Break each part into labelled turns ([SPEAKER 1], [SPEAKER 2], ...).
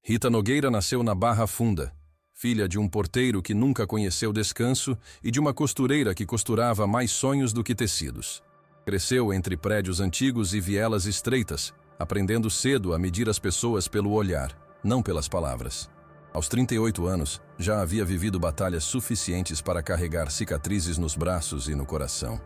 [SPEAKER 1] Rita Nogueira nasceu na Barra Funda, filha de um porteiro que nunca conheceu descanso e de uma costureira que costurava mais sonhos do que tecidos. Cresceu entre prédios antigos e vielas estreitas, aprendendo cedo a medir as pessoas pelo olhar, não pelas palavras. Aos 38 anos, já havia vivido batalhas suficientes para carregar cicatrizes nos braços e no coração.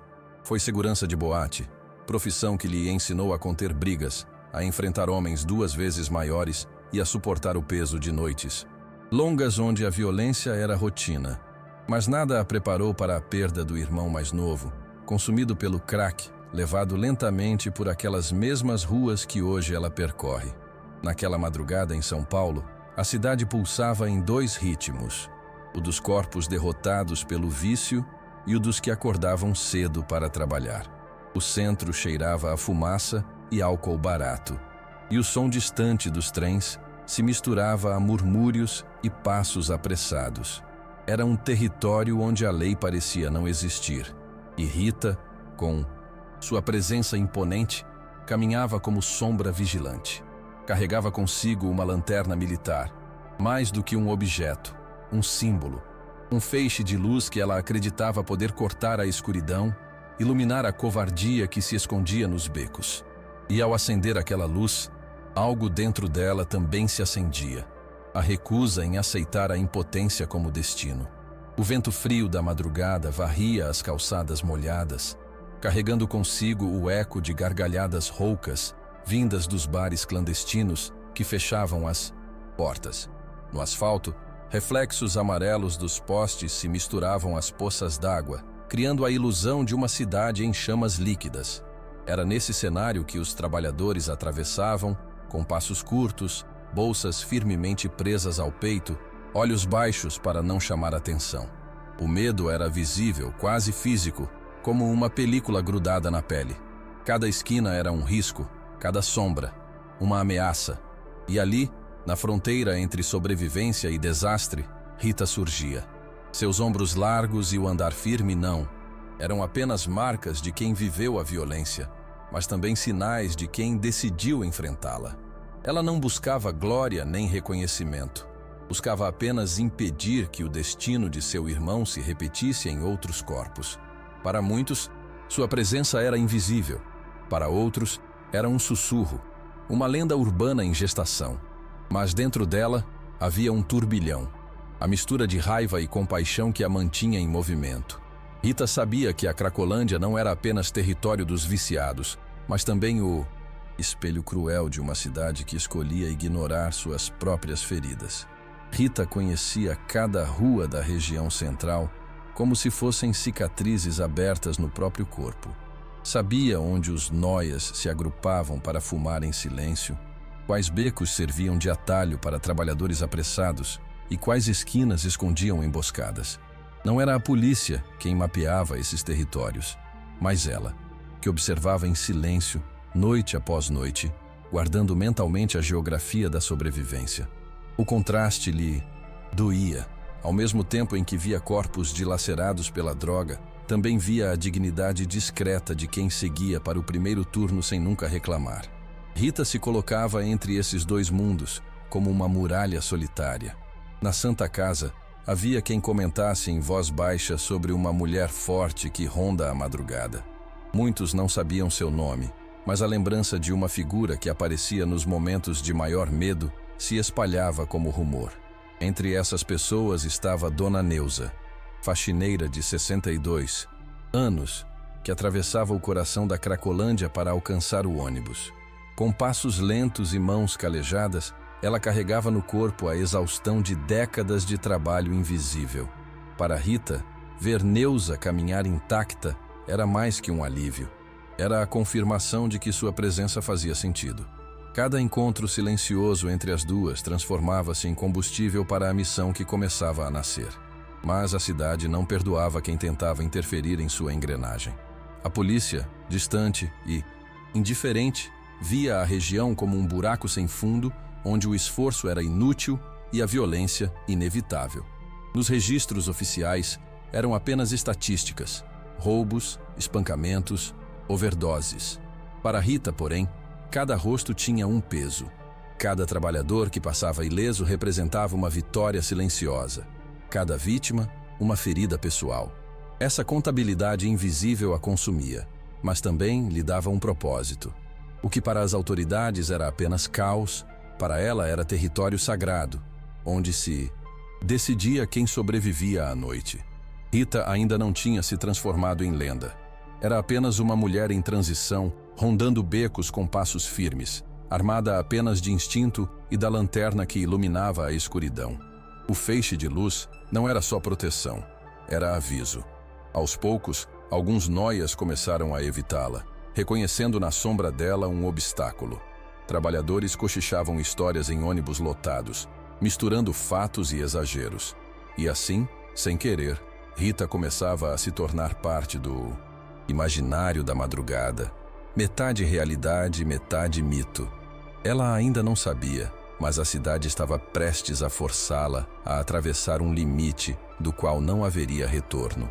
[SPEAKER 1] Foi segurança de boate, profissão que lhe ensinou a conter brigas, a enfrentar homens 2 vezes maiores e a suportar o peso de noites longas onde a violência era rotina. Mas nada a preparou para a perda do irmão mais novo, consumido pelo crack, levado lentamente por aquelas mesmas ruas que hoje ela percorre. Naquela madrugada em São Paulo, a cidade pulsava em 2 ritmos, o dos corpos derrotados pelo vício e o dos que acordavam cedo para trabalhar. O centro cheirava a fumaça e álcool barato, e o som distante dos trens se misturava a murmúrios e passos apressados. Era um território onde a lei parecia não existir, e Rita, com sua presença imponente, caminhava como sombra vigilante. Carregava consigo uma lanterna militar, mais do que um objeto, um símbolo, um feixe de luz que ela acreditava poder cortar a escuridão, iluminar a covardia que se escondia nos becos. E ao acender aquela luz, algo dentro dela também se acendia, a recusa em aceitar a impotência como destino. O vento frio da madrugada varria as calçadas molhadas, carregando consigo o eco de gargalhadas roucas, vindas dos bares clandestinos que fechavam as portas. No asfalto, reflexos amarelos dos postes se misturavam às poças d'água, criando a ilusão de uma cidade em chamas líquidas. Era nesse cenário que os trabalhadores atravessavam, com passos curtos, bolsas firmemente presas ao peito, olhos baixos para não chamar atenção. O medo era visível, quase físico, como uma película grudada na pele. Cada esquina era um risco, cada sombra, uma ameaça. E ali, na fronteira entre sobrevivência e desastre, Rita surgia. Seus ombros largos e o andar firme não, eram apenas marcas de quem viveu a violência, mas também sinais de quem decidiu enfrentá-la. Ela não buscava glória nem reconhecimento. Buscava apenas impedir que o destino de seu irmão se repetisse em outros corpos. Para muitos, sua presença era invisível. Para outros, era um sussurro, uma lenda urbana em gestação. Mas dentro dela havia um turbilhão, a mistura de raiva e compaixão que a mantinha em movimento. Rita sabia que a Cracolândia não era apenas território dos viciados, mas também o espelho cruel de uma cidade que escolhia ignorar suas próprias feridas. Rita conhecia cada rua da região central como se fossem cicatrizes abertas no próprio corpo. Sabia onde os nóias se agrupavam para fumar em silêncio, quais becos serviam de atalho para trabalhadores apressados e quais esquinas escondiam emboscadas. Não era a polícia quem mapeava esses territórios, mas ela, que observava em silêncio, noite após noite, guardando mentalmente a geografia da sobrevivência. O contraste lhe doía. Ao mesmo tempo em que via corpos dilacerados pela droga, também via a dignidade discreta de quem seguia para o primeiro turno sem nunca reclamar. Rita se colocava entre esses 2 mundos, como uma muralha solitária. Na Santa Casa, havia quem comentasse em voz baixa sobre uma mulher forte que ronda a madrugada. Muitos não sabiam seu nome, mas a lembrança de uma figura que aparecia nos momentos de maior medo se espalhava como rumor. Entre essas pessoas estava Dona Neuza, faxineira de 62 anos, que atravessava o coração da Cracolândia para alcançar o ônibus. Com passos lentos e mãos calejadas, ela carregava no corpo a exaustão de décadas de trabalho invisível. Para Rita, ver Neuza caminhar intacta era mais que um alívio. Era a confirmação de que sua presença fazia sentido. Cada encontro silencioso entre as duas transformava-se em combustível para a missão que começava a nascer. Mas a cidade não perdoava quem tentava interferir em sua engrenagem. A polícia, distante e indiferente, via a região como um buraco sem fundo, onde o esforço era inútil e a violência inevitável. Nos registros oficiais, eram apenas estatísticas: roubos, espancamentos, overdoses. Para Rita, porém, cada rosto tinha um peso. Cada trabalhador que passava ileso representava uma vitória silenciosa. Cada vítima, uma ferida pessoal. Essa contabilidade invisível a consumia, mas também lhe dava um propósito. O que para as autoridades era apenas caos, para ela era território sagrado, onde se decidia quem sobrevivia à noite. Rita ainda não tinha se transformado em lenda. Era apenas uma mulher em transição, rondando becos com passos firmes, armada apenas de instinto e da lanterna que iluminava a escuridão. O feixe de luz não era só proteção, era aviso. Aos poucos, alguns nóias começaram a evitá-la, reconhecendo na sombra dela um obstáculo. Trabalhadores cochichavam histórias em ônibus lotados, misturando fatos e exageros. E assim, sem querer, Rita começava a se tornar parte do imaginário da madrugada. Metade realidade, metade mito. Ela ainda não sabia, mas a cidade estava prestes a forçá-la a atravessar um limite do qual não haveria retorno.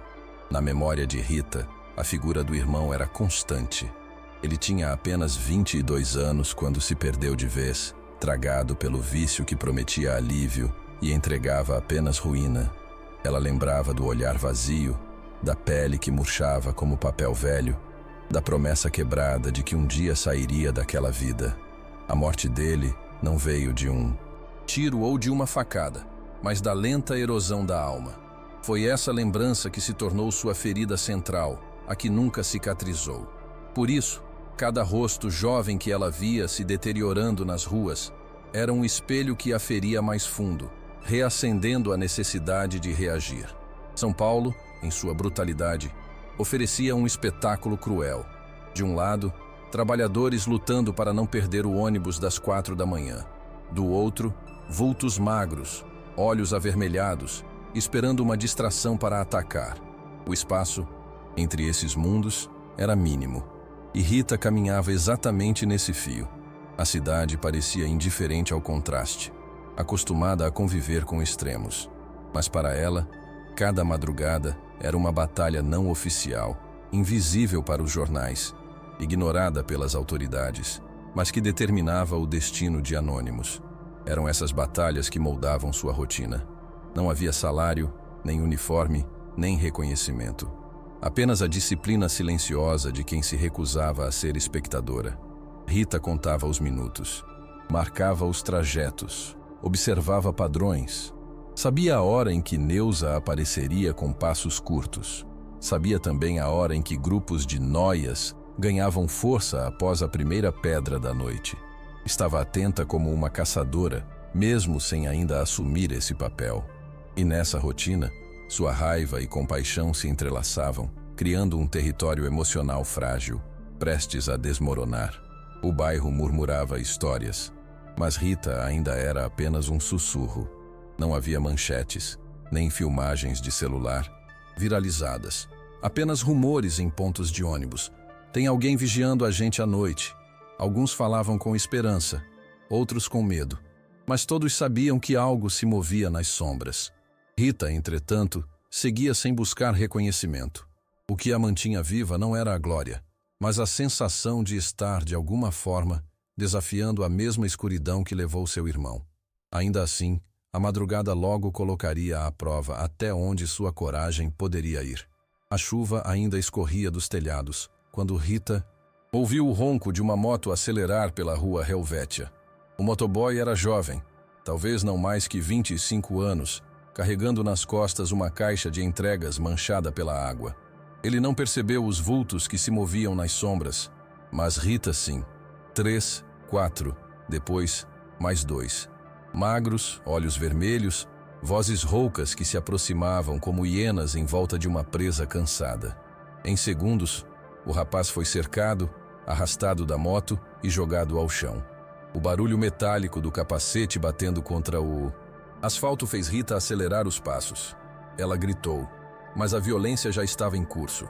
[SPEAKER 1] Na memória de Rita, a figura do irmão era constante. Ele tinha apenas 22 anos quando se perdeu de vez, tragado pelo vício que prometia alívio e entregava apenas ruína. Ela lembrava do olhar vazio, da pele que murchava como papel velho, da promessa quebrada de que um dia sairia daquela vida. A morte dele não veio de um tiro ou de uma facada, mas da lenta erosão da alma. Foi essa lembrança que se tornou sua ferida central, a que nunca cicatrizou. Por isso, cada rosto jovem que ela via se deteriorando nas ruas era um espelho que a feria mais fundo, reacendendo a necessidade de reagir. São Paulo, em sua brutalidade, oferecia um espetáculo cruel. De um lado, trabalhadores lutando para não perder o ônibus das 4 da manhã. Do outro, vultos magros, olhos avermelhados, esperando uma distração para atacar. O espaço entre esses mundos era mínimo, e Rita caminhava exatamente nesse fio. A cidade parecia indiferente ao contraste, acostumada a conviver com extremos. Mas para ela, cada madrugada era uma batalha não oficial, invisível para os jornais, ignorada pelas autoridades, mas que determinava o destino de anônimos. Eram essas batalhas que moldavam sua rotina. Não havia salário, nem uniforme, nem reconhecimento. Apenas a disciplina silenciosa de quem se recusava a ser espectadora. Rita contava os minutos, marcava os trajetos, observava padrões. Sabia a hora em que Neuza apareceria com passos curtos. Sabia também a hora em que grupos de nóias ganhavam força após a primeira pedra da noite. Estava atenta como uma caçadora, mesmo sem ainda assumir esse papel. E nessa rotina, sua raiva e compaixão se entrelaçavam, criando um território emocional frágil, prestes a desmoronar. O bairro murmurava histórias, mas Rita ainda era apenas um sussurro. Não havia manchetes, nem filmagens de celular viralizadas. Apenas rumores em pontos de ônibus. Tem alguém vigiando a gente à noite. Alguns falavam com esperança, outros com medo. Mas todos sabiam que algo se movia nas sombras. Rita, entretanto, seguia sem buscar reconhecimento. O que a mantinha viva não era a glória, mas a sensação de estar, de alguma forma, desafiando a mesma escuridão que levou seu irmão. Ainda assim, a madrugada logo colocaria à prova até onde sua coragem poderia ir. A chuva ainda escorria dos telhados, quando Rita ouviu o ronco de uma moto acelerar pela rua Helvétia. O motoboy era jovem, talvez não mais que 25 anos, carregando nas costas uma caixa de entregas manchada pela água. Ele não percebeu os vultos que se moviam nas sombras, mas Rita sim. 3, 4, depois mais 2. Magros, olhos vermelhos, vozes roucas que se aproximavam como hienas em volta de uma presa cansada. Em segundos, o rapaz foi cercado, arrastado da moto e jogado ao chão. O barulho metálico do capacete batendo contra o asfalto fez Rita acelerar os passos. Ela gritou, mas a violência já estava em curso.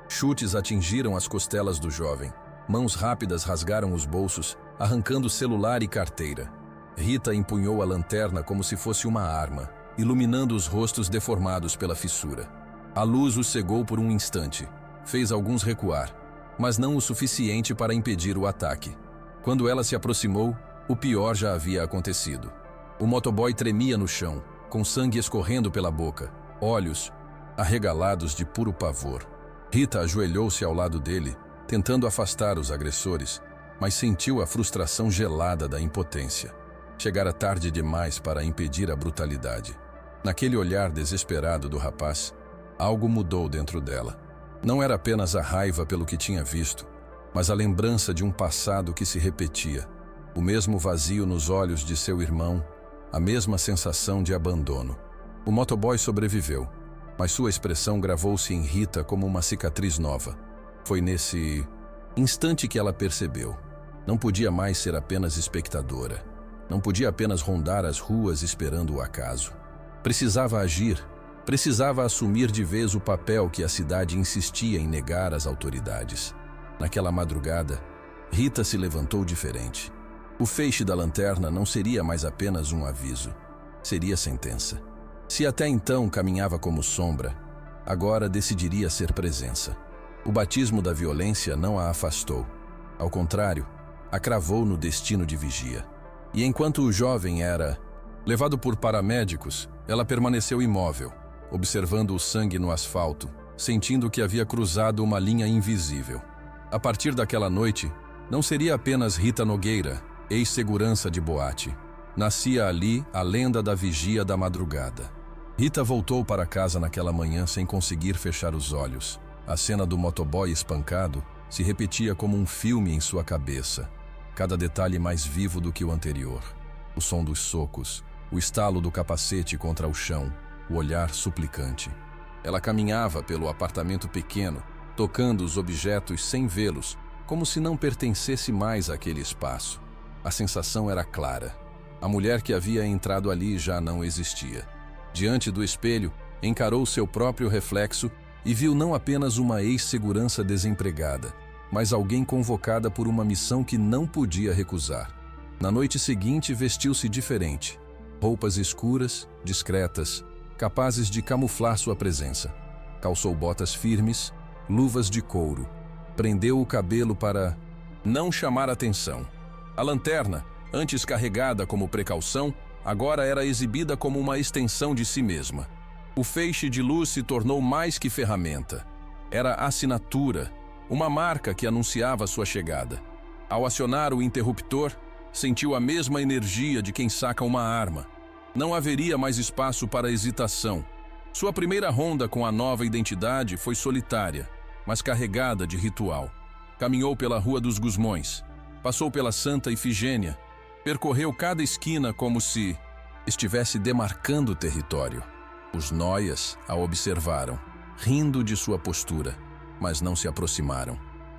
[SPEAKER 1] Chutes atingiram as costelas do jovem. Mãos rápidas rasgaram os bolsos, arrancando celular e carteira. Rita empunhou a lanterna como se fosse uma arma, iluminando os rostos deformados pela fissura. A luz os cegou por um instante. Fez alguns recuar, mas não o suficiente para impedir o ataque. Quando ela se aproximou, O pior já havia acontecido. O motoboy tremia no chão, com sangue escorrendo pela boca, olhos arregalados de puro pavor. Rita ajoelhou-se ao lado dele, tentando afastar os agressores, mas sentiu a frustração gelada da impotência. Chegara tarde demais para impedir a brutalidade. Naquele olhar desesperado do rapaz, algo mudou dentro dela. Não era apenas a raiva pelo que tinha visto, mas a lembrança de um passado que se repetia. O mesmo vazio nos olhos de seu irmão, a mesma sensação de abandono. O motoboy sobreviveu, mas sua expressão gravou-se em Rita como uma cicatriz nova. Foi nesse instante que ela percebeu. Não podia mais ser apenas espectadora. Não podia apenas rondar as ruas esperando o acaso. Precisava agir, precisava assumir de vez o papel que a cidade insistia em negar às autoridades. Naquela madrugada, Rita se levantou diferente. O feixe da lanterna não seria mais apenas um aviso, seria sentença. Se até então caminhava como sombra, agora decidiria ser presença. O batismo da violência não a afastou. Ao contrário, a cravou no destino de vigia. E enquanto o jovem era levado por paramédicos, ela permaneceu imóvel, observando o sangue no asfalto, sentindo que havia cruzado uma linha invisível. A partir daquela noite, não seria apenas Rita Nogueira, ex-segurança de boate. Nascia ali a lenda da vigia da madrugada. Rita voltou para casa naquela manhã sem conseguir fechar os olhos. A cena do motoboy espancado se repetia como um filme em sua cabeça, cada detalhe mais vivo do que o anterior. O som dos socos, o estalo do capacete contra o chão, o olhar suplicante. Ela caminhava pelo apartamento pequeno, tocando os objetos sem vê-los, como se não pertencesse mais àquele espaço. A sensação era clara. A mulher que havia entrado ali já não existia. Diante do espelho, encarou seu próprio reflexo e viu não apenas uma ex-segurança desempregada, mas alguém convocada por uma missão que não podia recusar. Na noite seguinte, vestiu-se diferente. Roupas escuras, discretas, capazes de camuflar sua presença. Calçou botas firmes, luvas de couro. Prendeu o cabelo para não chamar atenção. A lanterna, antes carregada como precaução, agora era exibida como uma extensão de si mesma. O feixe de luz se tornou mais que ferramenta. Era assinatura, uma marca que anunciava sua chegada. Ao acionar o interruptor, sentiu a mesma energia de quem saca uma arma. Não haveria mais espaço para hesitação. Sua primeira ronda com a nova identidade foi solitária, mas carregada de ritual. Caminhou pela Rua dos Gusmões, passou pela Santa Ifigênia, percorreu cada esquina como se estivesse demarcando o território. Os nóias a observaram, rindo de sua postura, mas não se aproximaram.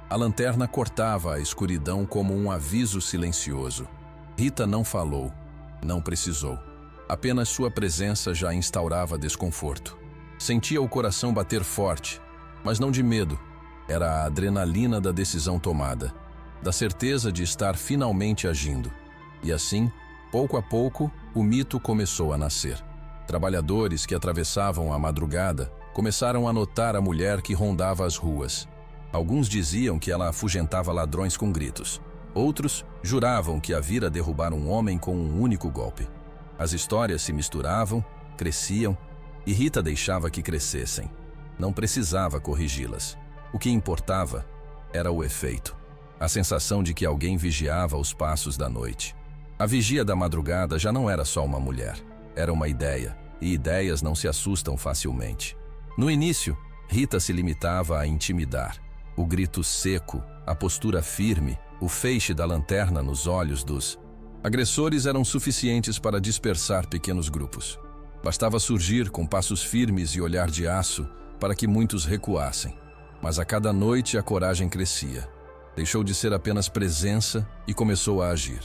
[SPEAKER 1] A lanterna cortava a escuridão como um aviso silencioso. Rita não falou, não precisou. Apenas sua presença já instaurava desconforto. Sentia o coração bater forte, mas não de medo. Era a adrenalina da decisão tomada, da certeza de estar finalmente agindo. E assim, pouco a pouco, o mito começou a nascer. Trabalhadores que atravessavam a madrugada começaram a notar a mulher que rondava as ruas. Alguns diziam que ela afugentava ladrões com gritos. Outros juravam que a vira derrubar um homem com um único golpe. As histórias se misturavam, cresciam, e Rita deixava que crescessem. Não precisava corrigi-las. O que importava era o efeito. A sensação de que alguém vigiava os passos da noite. A vigia da madrugada já não era só uma mulher. Era uma ideia, e ideias não se assustam facilmente. No início, Rita se limitava a intimidar. O grito seco, a postura firme, o feixe da lanterna nos olhos dos agressores eram suficientes para dispersar pequenos grupos. Bastava surgir com passos firmes e olhar de aço para que muitos recuassem. Mas a cada noite a coragem crescia. Deixou de ser apenas presença e começou a agir.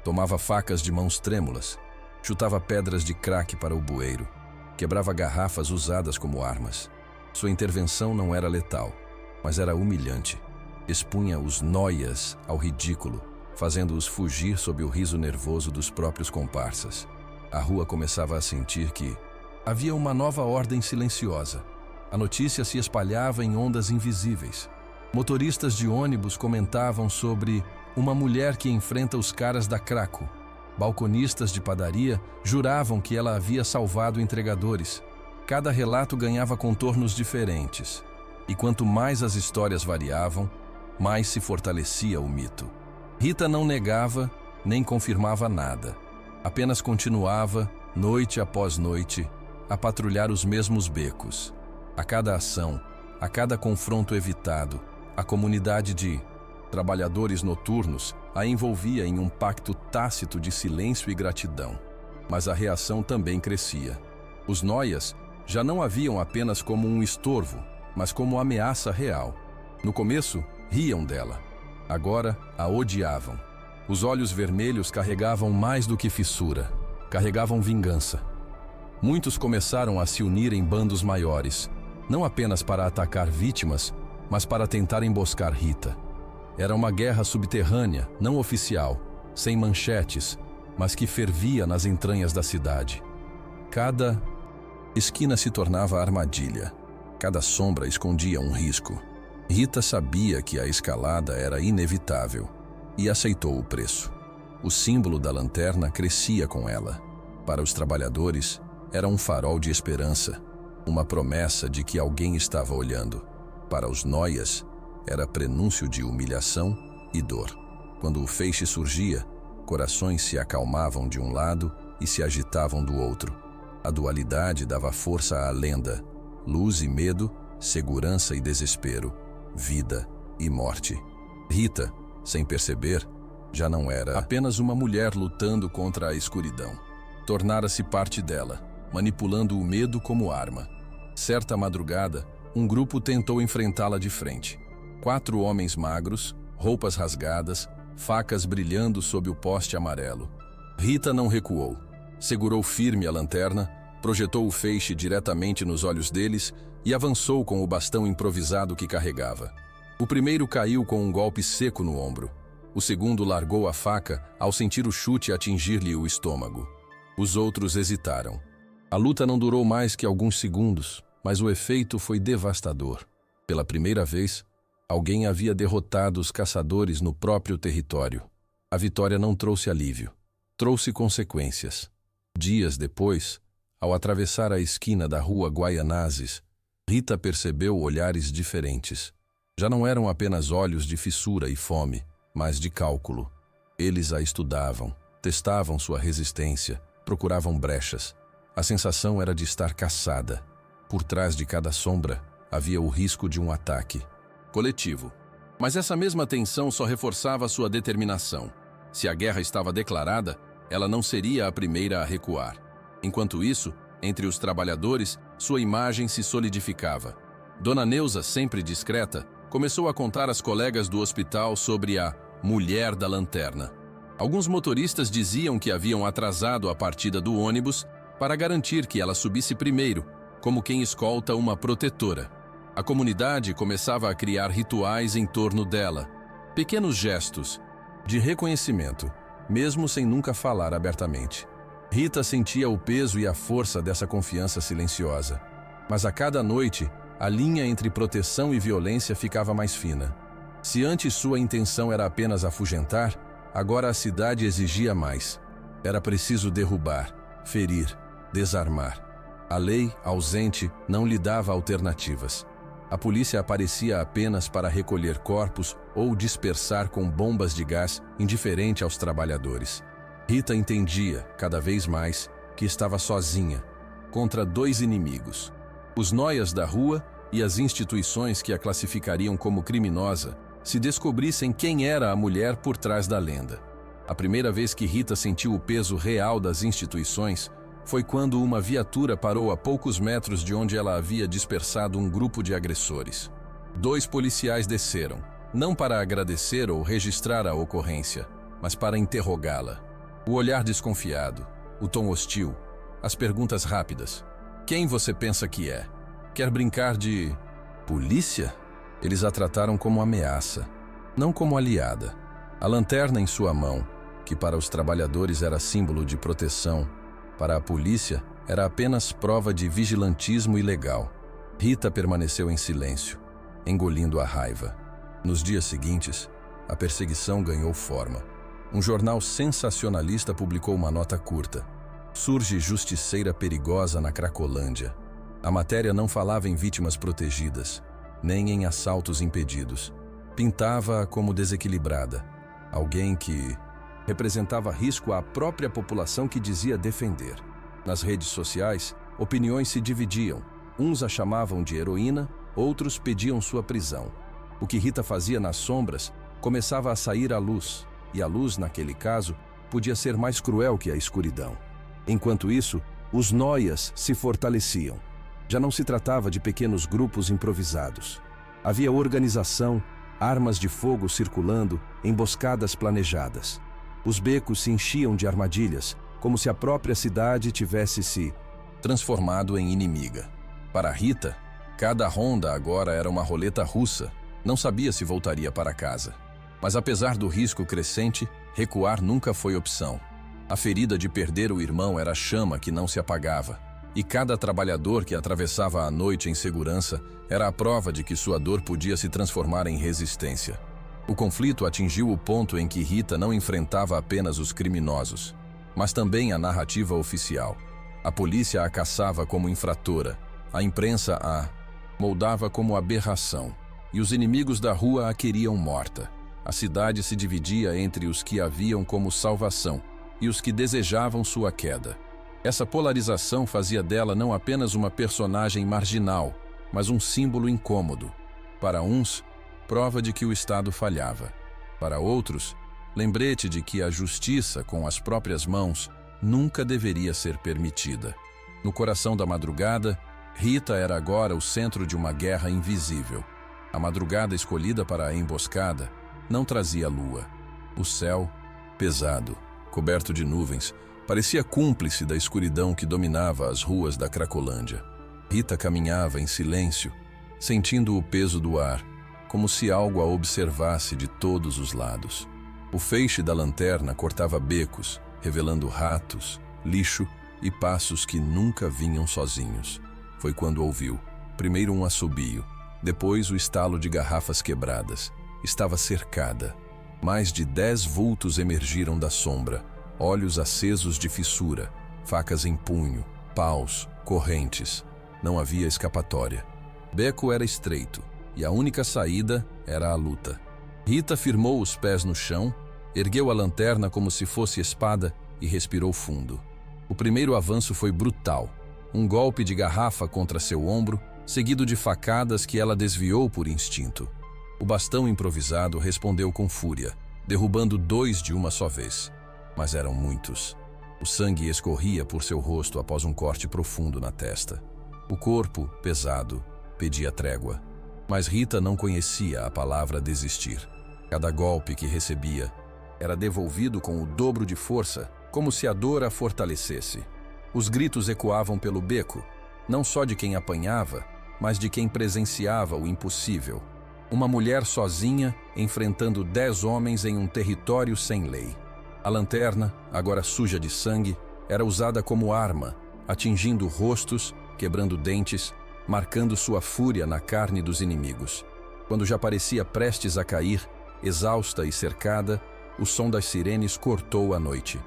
[SPEAKER 1] Tomava facas de mãos trêmulas, chutava pedras de crack para o bueiro, quebrava garrafas usadas como armas. Sua intervenção não era letal, mas era humilhante. Expunha os nóias ao ridículo, fazendo-os fugir sob o riso nervoso dos próprios comparsas. A rua começava a sentir que havia uma nova ordem silenciosa. A notícia se espalhava em ondas invisíveis. Motoristas de ônibus comentavam sobre Uma mulher que enfrenta os caras da Craco. Balconistas de padaria juravam que ela havia salvado entregadores. Cada relato ganhava contornos diferentes. E quanto mais as histórias variavam, mais se fortalecia o mito. Rita não negava nem confirmava nada. Apenas continuava, noite após noite, a patrulhar os mesmos becos. A cada ação, a cada confronto evitado, a comunidade de trabalhadores noturnos a envolvia em um pacto tácito de silêncio e gratidão. Mas a reação também crescia. Os noias já não a viam apenas como um estorvo, mas como ameaça real. No começo, riam dela. Agora, a odiavam. Os olhos vermelhos carregavam mais do que fissura. Carregavam vingança. Muitos começaram a se unir em bandos maiores, não apenas para atacar vítimas, mas para tentar emboscar Rita. Era uma guerra subterrânea, não oficial, sem manchetes, mas que fervia nas entranhas da cidade. Cada esquina se tornava armadilha. Cada sombra escondia um risco. Rita sabia que a escalada era inevitável e aceitou o preço. O símbolo da lanterna crescia com ela. Para os trabalhadores, era um farol de esperança, uma promessa de que alguém estava olhando. Para os noias, era prenúncio de humilhação e dor. Quando o feixe surgia, corações se acalmavam de um lado e se agitavam do outro. A dualidade dava força à lenda, luz e medo, segurança e desespero, vida e morte. Rita, sem perceber, já não era apenas uma mulher lutando contra a escuridão. Tornara-se parte dela, manipulando o medo como arma. Certa madrugada, um grupo tentou enfrentá-la de frente. 4 homens magros, roupas rasgadas, facas brilhando sob o poste amarelo. Rita não recuou. Segurou firme a lanterna, projetou o feixe diretamente nos olhos deles e avançou com o bastão improvisado que carregava. O primeiro caiu com um golpe seco no ombro. O segundo largou a faca ao sentir o chute atingir-lhe o estômago. Os outros hesitaram. A luta não durou mais que alguns segundos, mas o efeito foi devastador. Pela primeira vez, alguém havia derrotado os caçadores no próprio território. A vitória não trouxe alívio, trouxe consequências. Dias depois, ao atravessar a esquina da rua Guaianazes, Rita percebeu olhares diferentes. Já não eram apenas olhos de fissura e fome, mas de cálculo. Eles a estudavam, testavam sua resistência, procuravam brechas. A sensação era de estar caçada. Por trás de cada sombra, havia o risco de um ataque coletivo. Mas essa mesma tensão só reforçava sua determinação. Se a guerra estava declarada, ela não seria a primeira a recuar. Enquanto isso, entre os trabalhadores, sua imagem se solidificava. Dona Neuza, sempre discreta, começou a contar às colegas do hospital sobre a mulher da lanterna. Alguns motoristas diziam que haviam atrasado a partida do ônibus para garantir que ela subisse primeiro, como quem escolta uma protetora. A comunidade começava a criar rituais em torno dela, pequenos gestos de reconhecimento, mesmo sem nunca falar abertamente. Rita sentia o peso e a força dessa confiança silenciosa. Mas a cada noite, a linha entre proteção e violência ficava mais fina. Se antes sua intenção era apenas afugentar, agora a cidade exigia mais. Era preciso derrubar, ferir, desarmar. A lei, ausente, não lhe dava alternativas. A polícia aparecia apenas para recolher corpos ou dispersar com bombas de gás, indiferente aos trabalhadores. Rita entendia, cada vez mais, que estava sozinha, contra 2 inimigos. Os noias da rua e as instituições que a classificariam como criminosa se descobrissem quem era a mulher por trás da lenda. A primeira vez que Rita sentiu o peso real das instituições foi quando uma viatura parou a poucos metros de onde ela havia dispersado um grupo de agressores. 2 policiais desceram, não para agradecer ou registrar a ocorrência, mas para interrogá-la. O olhar desconfiado, o tom hostil, as perguntas rápidas. Quem você pensa que é? Quer brincar de polícia? Eles a trataram como ameaça, não como aliada. A lanterna em sua mão, que para os trabalhadores era símbolo de proteção, para a polícia era apenas prova de vigilantismo ilegal. Rita permaneceu em silêncio, engolindo a raiva. Nos dias seguintes, a perseguição ganhou forma. Um jornal sensacionalista publicou uma nota curta. Surge justiceira perigosa na Cracolândia. A matéria não falava em vítimas protegidas, nem em assaltos impedidos. Pintava-a como desequilibrada, alguém que representava risco à própria população que dizia defender. Nas redes sociais, opiniões se dividiam. Uns a chamavam de heroína, outros pediam sua prisão. O que Rita fazia nas sombras começava a sair à luz, e a luz, naquele caso, podia ser mais cruel que a escuridão. Enquanto isso, os noias se fortaleciam. Já não se tratava de pequenos grupos improvisados. Havia organização, armas de fogo circulando, emboscadas planejadas. Os becos se enchiam de armadilhas, como se a própria cidade tivesse se transformado em inimiga. Para Rita, cada ronda agora era uma roleta russa. Não sabia se voltaria para casa. Mas apesar do risco crescente, recuar nunca foi opção. A ferida de perder o irmão era a chama que não se apagava. E cada trabalhador que atravessava a noite em segurança era a prova de que sua dor podia se transformar em resistência. O conflito atingiu o ponto em que Rita não enfrentava apenas os criminosos, mas também a narrativa oficial. A polícia a caçava como infratora, a imprensa a moldava como aberração, e os inimigos da rua a queriam morta. A cidade se dividia entre os que a viam como salvação e os que desejavam sua queda. Essa polarização fazia dela não apenas uma personagem marginal, mas um símbolo incômodo. Para uns, prova de que o Estado falhava. Para outros, lembrete de que a justiça com as próprias mãos nunca deveria ser permitida. No coração da madrugada, Rita era agora o centro de uma guerra invisível. A madrugada escolhida para a emboscada não trazia lua. O céu, pesado, coberto de nuvens, parecia cúmplice da escuridão que dominava as ruas da Cracolândia. Rita caminhava em silêncio, sentindo o peso do ar, como se algo a observasse de todos os lados. O feixe da lanterna cortava becos, revelando ratos, lixo e passos que nunca vinham sozinhos. Foi quando ouviu, primeiro um assobio, depois o estalo de garrafas quebradas. Estava cercada. Mais de 10 vultos emergiram da sombra, olhos acesos de fissura, facas em punho, paus, correntes. Não havia escapatória. Beco era estreito, e a única saída era a luta. Rita firmou os pés no chão, ergueu a lanterna como se fosse espada e respirou fundo. O primeiro avanço foi brutal. Um golpe de garrafa contra seu ombro, seguido de facadas que ela desviou por instinto. O bastão improvisado respondeu com fúria, derrubando 2 de uma só vez. Mas eram muitos. O sangue escorria por seu rosto após um corte profundo na testa. O corpo, pesado, pedia trégua. Mas Rita não conhecia a palavra desistir. Cada golpe que recebia era devolvido com o dobro de força, como se a dor a fortalecesse. Os gritos ecoavam pelo beco, não só de quem apanhava, mas de quem presenciava o impossível. Uma mulher sozinha enfrentando 10 homens em um território sem lei. A lanterna, agora suja de sangue, era usada como arma, atingindo rostos, quebrando dentes, marcando sua fúria na carne dos inimigos. Quando já parecia prestes a cair, exausta e cercada, o som das sirenes cortou a noite.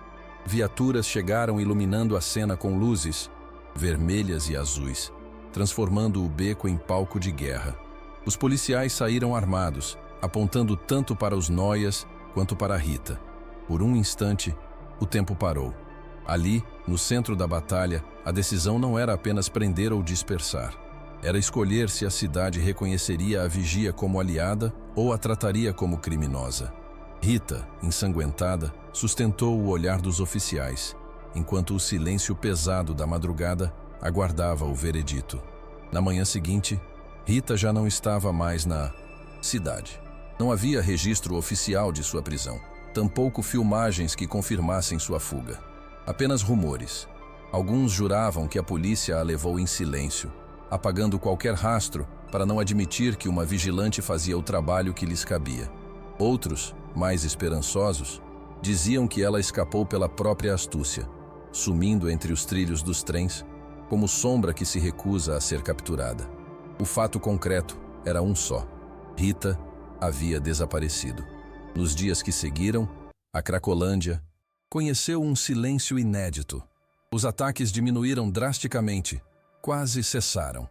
[SPEAKER 1] Viaturas chegaram iluminando a cena com luzes, vermelhas e azuis, transformando o beco em palco de guerra. Os policiais saíram armados, apontando tanto para os noias quanto para Rita. Por um instante, o tempo parou. Ali, no centro da batalha, a decisão não era apenas prender ou dispersar. Era escolher se a cidade reconheceria a vigia como aliada ou a trataria como criminosa. Rita, ensanguentada, sustentou o olhar dos oficiais, enquanto o silêncio pesado da madrugada aguardava o veredito. Na manhã seguinte, Rita já não estava mais na cidade. Não havia registro oficial de sua prisão, tampouco filmagens que confirmassem sua fuga. Apenas rumores. Alguns juravam que a polícia a levou em silêncio, apagando qualquer rastro para não admitir que uma vigilante fazia o trabalho que lhes cabia. Outros, mais esperançosos, diziam que ela escapou pela própria astúcia, sumindo entre os trilhos dos trens, como sombra que se recusa a ser capturada. O fato concreto era um só. Rita havia desaparecido. Nos dias que seguiram, a Cracolândia conheceu um silêncio inédito. Os ataques diminuíram drasticamente, quase cessaram.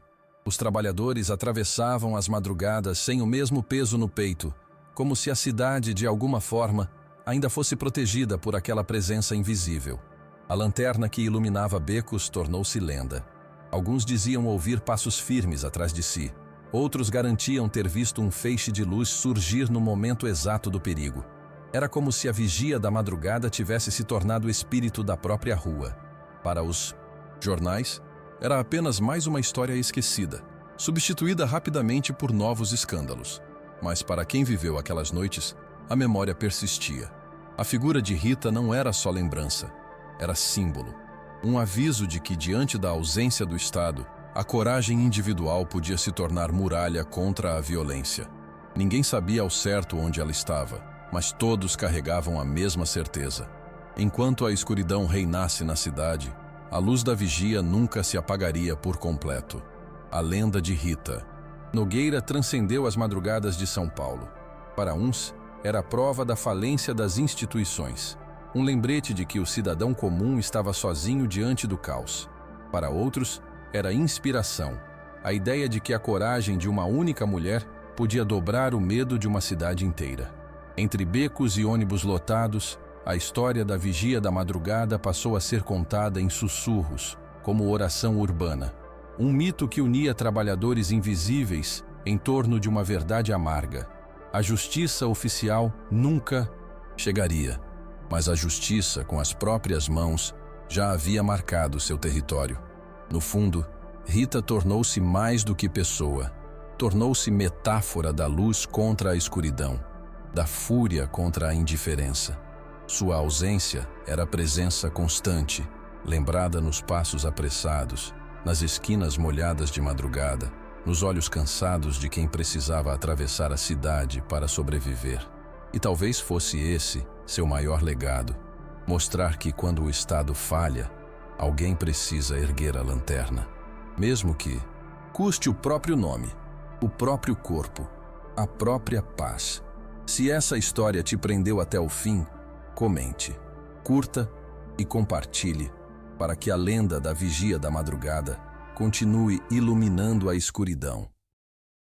[SPEAKER 1] Os trabalhadores atravessavam as madrugadas sem o mesmo peso no peito, como se a cidade, de alguma forma, ainda fosse protegida por aquela presença invisível. A lanterna que iluminava becos tornou-se lenda. Alguns diziam ouvir passos firmes atrás de si. Outros garantiam ter visto um feixe de luz surgir no momento exato do perigo. Era como se a vigia da madrugada tivesse se tornado o espírito da própria rua. Para os jornais, era apenas mais uma história esquecida, substituída rapidamente por novos escândalos. Mas para quem viveu aquelas noites, a memória persistia. A figura de Rita não era só lembrança, era símbolo. Um aviso de que, diante da ausência do Estado, a coragem individual podia se tornar muralha contra a violência. Ninguém sabia ao certo onde ela estava, mas todos carregavam a mesma certeza. Enquanto a escuridão reinasse na cidade, a luz da vigia nunca se apagaria por completo. A lenda de Rita Nogueira transcendeu as madrugadas de São Paulo. Para uns, era a prova da falência das instituições, um lembrete de que o cidadão comum estava sozinho diante do caos. Para outros, era inspiração, a ideia de que a coragem de uma única mulher podia dobrar o medo de uma cidade inteira. Entre becos e ônibus lotados, a história da vigia da madrugada passou a ser contada em sussurros, como oração urbana. Um mito que unia trabalhadores invisíveis em torno de uma verdade amarga. A justiça oficial nunca chegaria, mas a justiça, com as próprias mãos, já havia marcado seu território. No fundo, Rita tornou-se mais do que pessoa. Tornou-se metáfora da luz contra a escuridão, da fúria contra a indiferença. Sua ausência era presença constante, lembrada nos passos apressados, nas esquinas molhadas de madrugada, nos olhos cansados de quem precisava atravessar a cidade para sobreviver. E talvez fosse esse seu maior legado, mostrar que quando o Estado falha, alguém precisa erguer a lanterna. Mesmo que custe o próprio nome, o próprio corpo, a própria paz. Se essa história te prendeu até o fim, comente, curta e compartilhe para que a lenda da vigia da madrugada continue iluminando a escuridão.